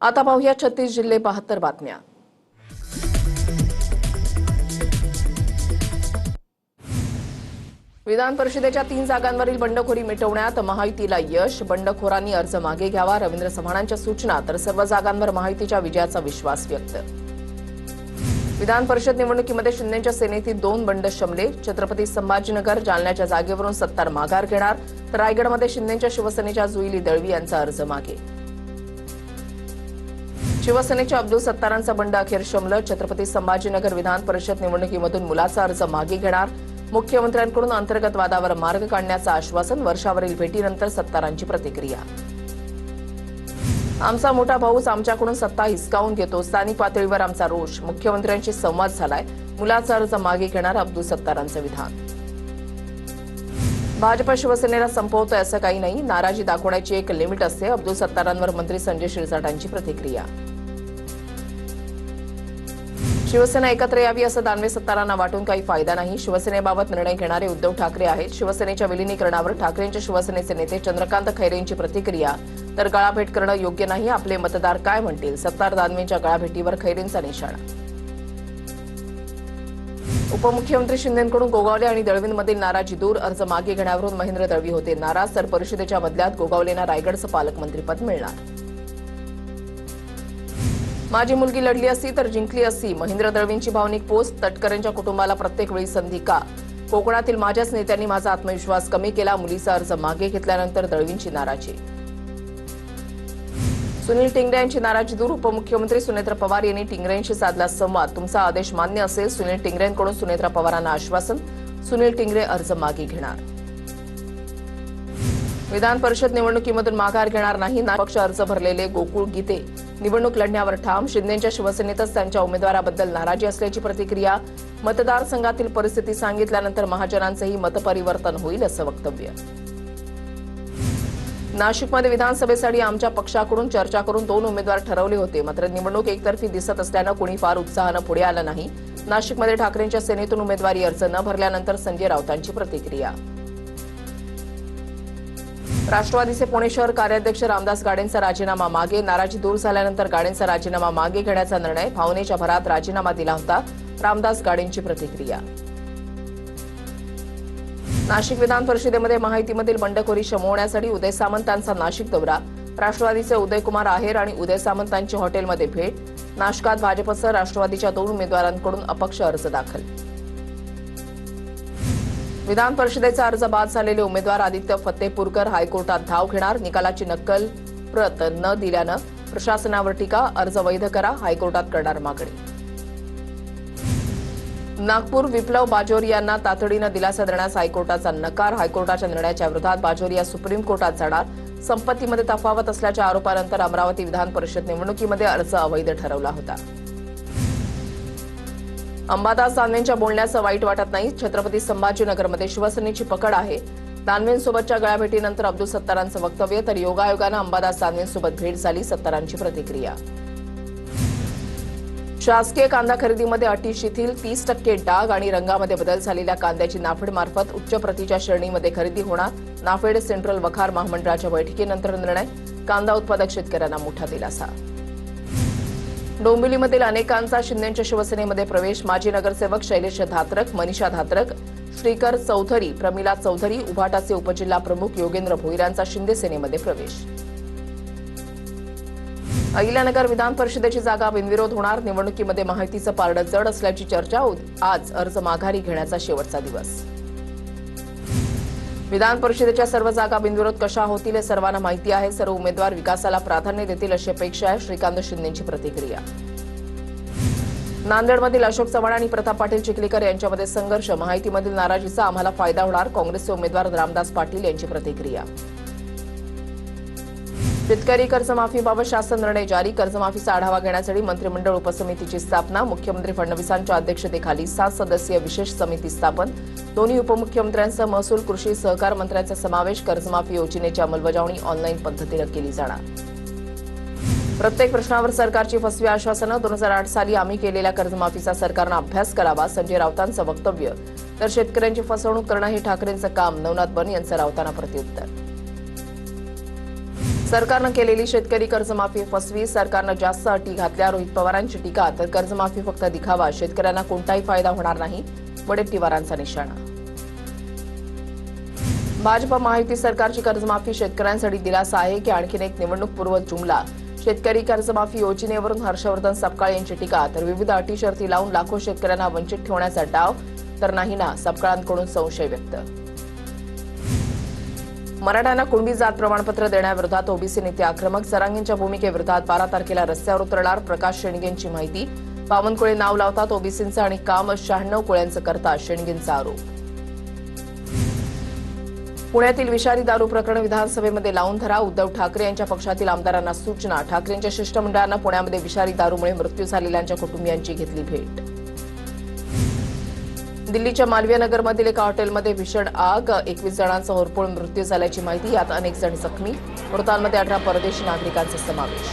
आता पाहूया 36 जिल्हे 72 बातम्या। विधान परिषदेच्या 3 जागांवरील बंडखोरी मिटवण्यात महायुतीला यश। बंडखोरांनी अर्ज मागे घ्यावा, रवींद्र चव्हाणांच्या सूचना। तर सर्व जागांवर महायुतीच्या विजयाचा विश्वास व्यक्त। विधान परिषद निवडणुकीमध्ये शिंदेच्या सेनेतील 2 बंड शमले। छत्रपती संभाजीनगर जालन्याच्या जागेवरून सत्तार माघार घेणार, तर रायगडमध्ये शिंदेच्या शिवसेनेच्या जुईली दळवी यांचा अर्ज मागे। शिवसेनेच्या अब्दुल सत्तारांचा बंड अखेर शमलं। छत्रपती संभाजीनगर विधान परिषद निवडणुकीमधून मुलाचा अर्ज मागे घेणार। मुख्यमंत्र्यांकडून अंतर्गत वादावर मार्ग काढण्याचं आश्वासन। वर्षावरील भेटीनंतर सत्तारांची प्रतिक्रिया। आमचा मोठा भाऊच आमच्याकडून सत्ता हिसकावून घेतो, स्थानिक पातळीवर आमचा रोष। मुख्यमंत्र्यांशी संवाद झालाय, मुलाचा अर्ज मागे घेणार अब्दुल सत्तारांचं विधान। भाजप शिवसेनेला संपवतोय असं काही नाही, नाराजी दाखवण्याची एक लिमिट असते। अब्दुल सत्तारांवर मंत्री संजय शिरसाटांची प्रतिक्रिया। शिवसेना एकत्र यावी असं दानवे सत्तारांना वाटून काही फायदा नाही। शिवसेनेबाबत निर्णय घेणारे उद्धव ठाकरे आहेत। शिवसेनेच्या विलिनीकरणावर ठाकरेंच्या शिवसेनेचे नेते चंद्रकांत खैरेंची प्रतिक्रिया। तर गळाभेट करणं योग्य नाही, आपले मतदार काय म्हणतील, सत्तार दानवेंच्या गळाभेटीवर खैरेंचा निशाणा। उपमुख्यमंत्री शिंदेंकडून गोगावले आणि दळवींमधील नाराजी दूर। अर्ज मागे घेण्यावरून महेंद्र दळवी होते नाराज, तर परिषदेच्या बदल्यात गोगावलेंना रायगडचं पालकमंत्रीपद मिळणार। माझी मुलगी लढली असती तर जिंकली असती, महेंद्र दळवींची भावनिक पोस्ट। तटकरेंच्या कुटुंबाला प्रत्येक वेळी संधी का? कोकणातील माझ्याच नेत्यांनी माझा आत्मविश्वास कमी केला। मुलीचा अर्ज मागे घेतल्यानंतर दळवींची नाराजी। सुनील टिंगरे यांची नाराजी दूर। उपमुख्यमंत्री सुनेत्रा पवार यांनी टिंगरेंशी साधला संवाद। तुमचा आदेश मान्य असेल, सुनील टिंगरेंकडून सुनेत्रा पवारांना आश्वासन। सुनील टिंगरे अर्ज मागे घेणार। विधान परिषद निवडणुकीमधून माघार घेणार नाही, पक्ष अर्ज भरलेले गोकुळ गीते निवडणूक लढण्यावर ठाम। शिंदेच्या शिवसेनेतच त्यांच्या उमेदवाराबद्दल नाराजी असल्याची प्रतिक्रिया। मतदारसंघातील परिस्थिती सांगितल्यानंतर महाजनांचेही मतपरिवर्तन होईल असं वक्तव्य। नाशिकमध्ये विधानसभेसाठी आमच्या पक्षाकडून चर्चा करून 2 उमेदवार ठरवले होते, मात्र निवडणूक एकतर्फी दिसत असल्यानं कोणी फार उत्साहानं पुढे आलं नाही। नाशिकमध्ये ठाकरेंच्या सेनेतून उमेदवारी अर्ज न भरल्यानंतर संजय राऊतांची प्रतिक्रिया। राष्ट्रवादीचे पुणे शहर कार्याध्यक्ष रामदास गाडेंचा राजीनामा मागे। नाराजी दूर झाल्यानंतर गाडेंचा राजीनामा मागे घेण्याचा निर्णय। भावनेच्या भरात राजीनामा दिला होता, रामदास गाडेंची प्रतिक्रिया। नाशिक विधान परिषदेमध्ये महायुतीमधील बंडखोरी शमवण्यासाठी उदय सामंतांचा नाशिक दौरा। राष्ट्रवादीचे उदयकुमार आहेर आणि उदय सामंतांची हॉटेलमध्ये भेट। नाशकात भाजपसह राष्ट्रवादीच्या 2 उमेदवारांकडून अपक्ष अर्ज दाखल। विधान परिषदेचा अर्ज बाद झालेले उमेदवार आदित्य फतेपूरकर हायकोर्टात धाव घेणार। निकालाची नक्कल प्रत न दिल्यानं प्रशासनावर टीका। अर्ज वैध करा, हायकोर्टात करणार मागणी। नागपूर विप्लव बाजोरियांना तातडीनं दिलासा देण्यास हायकोर्टाचा नकार। हायकोर्टाच्या निर्णयाच्या विरोधात बाजोरिया सुप्रीम कोर्टात जाणार। संपत्तीमध्ये तफावत असल्याच्या आरोपानंतर अमरावती विधान परिषद निवडणुकीमध्ये अर्ज अवैध ठरवला होता। अंबादास दानवेंच्या बोलण्याचं वाईट वाटत नाही। छत्रपती संभाजीनगरमध्ये शिवसेनेची पकड आहे। दानवेंसोबतच्या गळाभेटीनंतर अब्दुल सत्तारांचं वक्तव्य, तर योगायोगानं अंबादास दानवेंसोबत भेट झाली, सत्तारांची प्रतिक्रिया। शासकीय कांदा खरेदीमध्ये अटी शिथिल, 30% डाग आणि रंगामध्ये बदल झालेल्या कांद्याची नाफेडमार्फत उच्च प्रतीच्या श्रेणीमध्ये खरेदी होणार। नाफेड सेंट्रल वखार महामंडळाच्या बैठकीनंतर निर्णय। कांदा उत्पादक शेतकऱ्यांना मोठा दिलासा। डोंबिवलीमधील अनेकांचा शिंदेच्या शिवसेनेमध्ये प्रवेश। माजी नगरसेवक शैलेश धात्रक, मनीषा धात्रक, श्रीकर चौधरी, प्रमिला चौधरी, उभाटाचे उपजिल्हा प्रमुख योगेंद्र भोईरांचा शिंदे सेनेमध्ये प्रवेश। अहिल्यानगर विधान परिषदेची जागा बिनविरोध होणार। निवडणुकीमध्ये महायुतीचं पारडं जड असल्याची चर्चा। आज अर्ज माघारी घेण्याचा शेवटचा दिवस। विधान परिषदेच्या सर्व जागा बिनविरोध कशा होतील हे सर्वांना माहिती आहे। सर्व उमेदवार विकासाला प्राधान्य देतील अशी अपेक्षा आहे, श्रीकांत शिंदेंची प्रतिक्रिया। नांदेडमधील अशोक चव्हाण आणि प्रताप पाटील चिखलीकर यांच्यामध्ये संघर्ष। महायुतीमधील नाराजीचा आम्हाला फायदा होणार, काँग्रेसचे उमेदवार रामदास पाटील यांची प्रतिक्रिया। शेतकरी कर्जमाफीबाबत शासन निर्णय जारी। कर्जमाफीचा आढावा घेण्यासाठी मंत्रिमंडळ उपसमितीची स्थापना। मुख्यमंत्री फडणवीसांच्या अध्यक्षतेखाली 7 सदस्यीय विशेष समिती स्थापन। दोन्ही उपमुख्यमंत्र्यांसह महसूल कृषी सहकार मंत्र्यांचा समावेश। कर्जमाफी योजनेची अंमलबजावणी ऑनलाईन पद्धतीनं केली जाणार। प्रत्येक प्रश्नावर सरकारची फसवी आश्वासनं। 2008 साली आम्ही केलेल्या कर्जमाफीचा सरकारनं अभ्यास करावा, संजय राऊतांचं वक्तव्य। तर शेतकऱ्यांची फसवणूक करणं हे ठाकरेंचं काम, नवनाथ बन यांचं राऊतांना प्रत्युत्तर। सरकारनं केलेली शेतकरी कर्जमाफी फसवी, सरकारनं जास्त अटी घातल्या, रोहित पवारांची टीका. तर कर्जमाफी फक्त दिखावा, शेतकऱ्यांना कोणताही फायदा होणार नाही, वडेट्टीवारांचा निशाणा. भाजप महायुती सरकारची कर्जमाफी शेतकऱ्यांसाठी दिलासा आहे की आणखीन एक निवडणूकपूर्व जुमला? शेतकरी कर्जमाफी योजनेवरून हर्षवर्धन सपकाळ यांची टीका. तर विविध अटी शर्ती लावून लाखो शेतकऱ्यांना वंचित ठेवण्याचा डाव तर नाही ना, सपकाळांकडून संशय व्यक्त. मराठ्यांना कुणबी जात प्रमाणपत्र देण्याविरोधात ओबीसी नेते आक्रमक, सरांगींच्या भूमिकेविरोधात 12 तारखेला रस्त्यावर उतरणार, प्रकाश शेंडगेंची माहिती. बावनकुळे नाव लावतात ओबीसींचं आणि काम 96 कुळ्यांचं करतात, शेंडगेंचा आरोप. पुण्यातील विषारी दारू प्रकरण विधानसभेमध्ये लावून धरा, उद्धव ठाकरे यांच्या पक्षातील आमदारांना सूचना. ठाकरेंच्या शिष्टमंडळानं पुण्यामध्ये विषारी दारूमुळे मृत्यू झालेल्यांच्या कुटुंबियांची घेतली भेट. दिल्लीच्या मालवीय नगरमधील एका हॉटेलमध्ये भीषण आग, 21 जणांचा होरपळून मृत्यू झाल्याची माहिती. यात अनेक जण जखमी, मृतांमध्ये 18 परदेशी नागरिकांचा समावेश.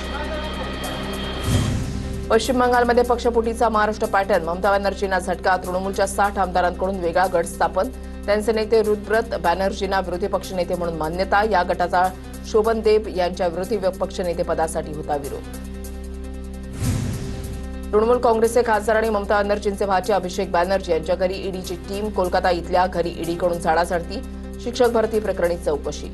पश्चिम बंगालमध्ये पक्षफुटीचा महाराष्ट्र पॅटर्न, ममता बॅनर्जींना झटका, तृणमूलच्या 60 आमदारांकडून वेगळा गट स्थापन. त्यांचे नेते रुद्रत बॅनर्जींना विरोधी पक्षनेते म्हणून मान्यता. या गटाचा शोभन देब यांच्या विरोधी पक्षनेतेपदासाठी होता विरोध. तृणमूल काँग्रेसचे खासदार आणि ममता बॅनर्जींचे भाचे अभिषेक बॅनर्जी यांच्या घरी ईडीची टीम, कोलकाता इथल्या घरी ईडीकडून झाडाझडती, शिक्षक भरती प्रकरणी चौकशी.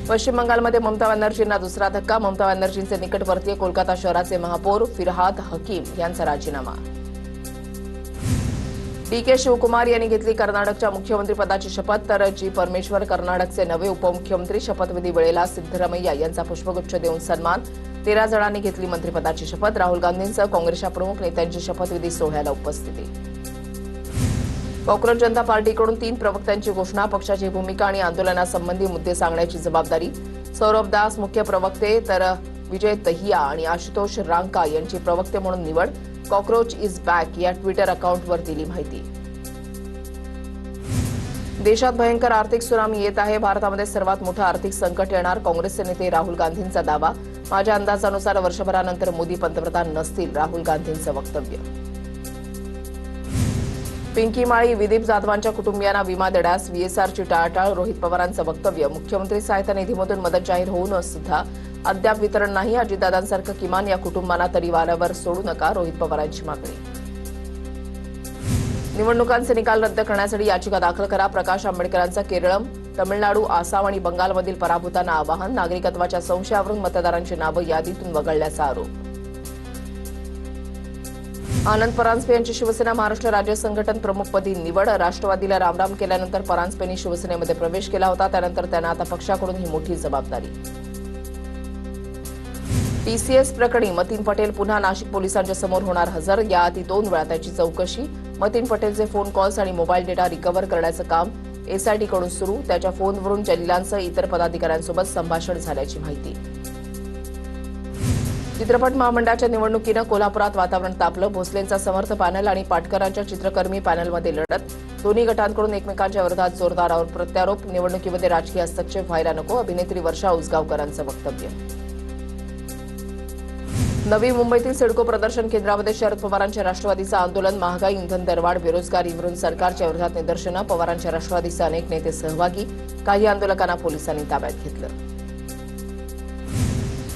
पश्चिम बंगालमध्ये ममता बॅनर्जींना दुसरा धक्का, ममता बॅनर्जींचे निकटवर्तीय कोलकाता शहराचे महापौर फिरहाद हकीम यांचा राजीनामा. डीके शिवकुमार यांनी घेतली कर्नाटकच्या मुख्यमंत्रीपदाची शपथ. तर जी परमेश्वर कर्नाटकचे नवे उपमुख्यमंत्री, शपथविधी वेळेला सिद्धरामय्या यांचा पुष्पगुच्छ देऊन सन्मान. 13 जणांनी घेतली मंत्रिपदाची शपथ. राहुल गांधींसह काँग्रेसच्या प्रमुख नेत्यांची शपथविधी सोहळ्याला उपस्थिती. कॉक्रोच जनता पार्टीकडून 3 प्रवक्त्यांची घोषणा, पक्षाची भूमिका आणि आंदोलनासंबंधी मुद्दे सांगण्याची जबाबदारी. सौरभ दास मुख्य प्रवक्ते, तर विजय दहिया आणि आशुतोष रांका यांची प्रवक्ते म्हणून निवड. कॉक्रोच इज बॅक या ट्विटर अकाउंटवर दिली माहिती. देशात भयंकर आर्थिक सुनामी येत आहे, भारतामध्ये सर्वात मोठं आर्थिक संकट येणार, काँग्रेसचे नेते राहुल गांधींचा दावा. माझ्या अंदाजानुसार वर्षभरानंतर मोदी पंतप्रधान नसतील, राहुल गांधींचं वक्तव्य. पिंकी माळी, विदीप जाधवांच्या कुटुंबियांना विमा देण्यास व्हीएसआरची टाळाटाळ, रोहित पवारांचं वक्तव्य. मुख्यमंत्री सहायता निधीमधून मदत जाहीर होऊन सुद्धा अद्याप वितरण नाही, अजितदादांसारखं किमान या कुटुंबांना तरी वाऱ्यावर सोडू नका, रोहित पवारांची मागणी. निवडणुकांचे निकाल रद्द करण्यासाठी याचिका दाखल करा, प्रकाश आंबेडकरांचं केरळम, तामिळनाडू, आसाम आणि बंगालमधील पराभूतांना आवाहन. नागरिकत्वाच्या संशयावरून मतदारांची नावं यादीतून वगळल्याचा आरोप. आनंद परांजपे यांची शिवसेना महाराष्ट्र राज्य संघटन प्रमुखपदी निवड. राष्ट्रवादीला रामराम केल्यानंतर परांजपेंनी शिवसेनेमध्ये प्रवेश केला होता, त्यानंतर त्यांना आता पक्षाकडून ही मोठी जबाबदारी. टीसीएस प्रकरणी मतीन पटेल पुन्हा नाशिक पोलिसांच्या समोर होणार हजर. याआधी 2 वेळा त्याची चौकशी. मतीन पटेलचे फोन कॉल्स आणि मोबाईल डेटा रिकव्हर करण्याचं काम एसआयटीकडून सुरू. त्याच्या फोनवरून जलिलांसह इतर पदाधिकाऱ्यांसोबत संभाषण झाल्याची माहिती. चित्रपट महामंडळाच्या निवडणुकीनं कोल्हापुरात वातावरण तापलं. भोसलेंचा समर्थ पॅनल आणि पाटकरांच्या चित्रकर्मी पॅनलमध्ये लढत. दोन्ही गटांकडून एकमेकांच्या विरोधात जोरदार प्रत्यारोप. निवडणुकीमध्ये राजकीय हस्तक्षेप व्हायला नको, अभिनेत्री वर्षा उसगावकरांचं वक्तव्य. नवी मुंबईतील सिडको प्रदर्शन केंद्रामध्ये शरद पवारांच्या राष्ट्रवादीचं आंदोलन. महागाई, इंधन दरवाढ, बेरोजगारीवरून सरकारच्या विरोधात निदर्शनं. पवारांच्या राष्ट्रवादीचे अनेक नेते सहभागी. काही आंदोलकांना पोलिसांनी ताब्यात घेतलं.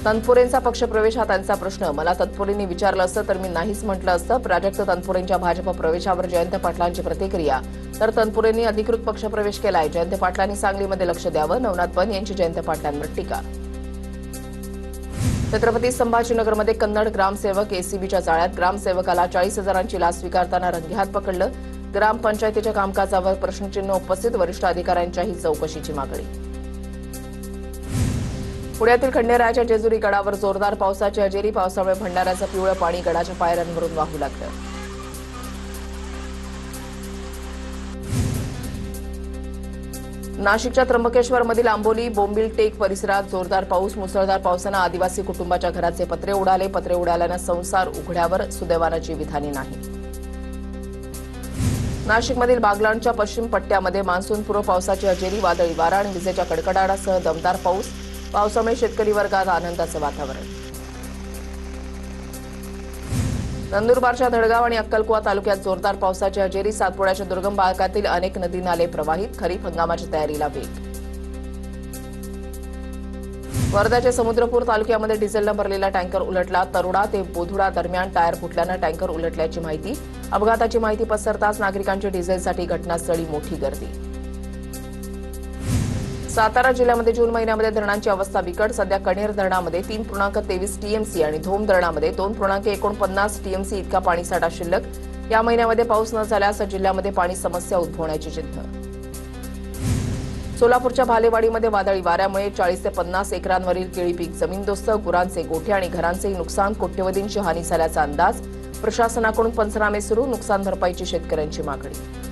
तनपुरेंचा पक्षप्रवेश हा त्यांचा प्रश्न. मला तत्पुरेंनी विचारलं असतं तर मी नाहीच म्हटलं असतं. प्राजक्त तनपुरेंच्या भाजप प्रवेशावर जयंत पाटलांची प्रतिक्रिया. तर तनपुरेंनी अधिकृत पक्षप्रवेश केलाय, जयंत पाटलांनी सांगलीमध्ये लक्ष द्यावं. नवनाथ बन यांची जयंत पाटलांवर टीका. छत्रपती संभाजीनगरमध्ये कन्नड ग्रामसेवक एसीबीच्या जाळ्यात. ग्रामसेवकाला 40,000ची लाच स्वीकारताना रंगेहात पकडलं. ग्रामपंचायतीच्या कामकाजावर प्रश्नचिन्ह उपस्थित. वरिष्ठ अधिकाऱ्यांच्याही चौकशीची मागणी. पुण्यातील खंडेरायाच्या जेजुरी गडावर जोरदार पावसाची हजेरी. पावसामुळे भंडाऱ्याचं पिवळं पाणी गडाच्या पायऱ्यांवरून वाहू लागलं. नाशिकच्या त्र्यंबकेश्वरमधील आंबोली बोंबिल टेक परिसरात जोरदार पाऊस. मुसळधार पावसानं आदिवासी कुटुंबाच्या घराचे पत्रे उडाले. पत्रे उडाल्यानं संसार उघड्यावर, सुदैवानं जीवितहानी नाही. नाशिकमधील बागलाणच्या पश्चिम पट्ट्यामध्ये मान्सूनपूर्व पावसाची हजेरी. वादळी वारा आणि विजेच्या कडकडाटासह दमदार पाऊस. पावसामुळे शेतकरी वर्गात आनंदाचं वातावरण. नंदुरबारच्या धडगाव आणि अक्कलकुवा तालुक्यात जोरदार पावसाची हजेरी. सातपुड्याच्या दुर्गम भागातील अनेक नदी नाले प्रवाहित. खरीप हंगामाच्या तयारीला वेग. वर्ध्याच्या समुद्रपूर तालुक्यामध्ये डिझेलनं भरलेला टँकर उलटला. तरोडा ते बोधुडा दरम्यान टायर फुटल्यानं टँकर उलटल्याची माहिती. अपघाताची माहिती पसरताच नागरिकांची डिझेलसाठी घटनास्थळी मोठी गर्दी. सातारा जिल्ह्यामध्ये जून महिन्यामध्ये धरणांची अवस्था बिकट. सध्या कणेर धरणामध्ये 3.23 टीएमसी आणि धोम धरणामध्ये 2.49 टीएमसी इतका पाणीसाठा शिल्लक. या महिन्यामध्ये पाऊस न झाल्यास जिल्ह्यामध्ये पाणी समस्या उद्भवण्याची चिन्ह. सोलापूरच्या भालेवाडीमध्ये वादळी वाऱ्यामुळे 40 ते 50 एकरांवरील केळी पीक जमीनदोस्त. गुरांचे गोठे आणि घरांचेही नुकसान. कोट्यवधींची हानी झाल्याचा अंदाज. प्रशासनाकडून पंचनामे सुरू. नुकसान भरपाईची शेतकऱ्यांची मागणी.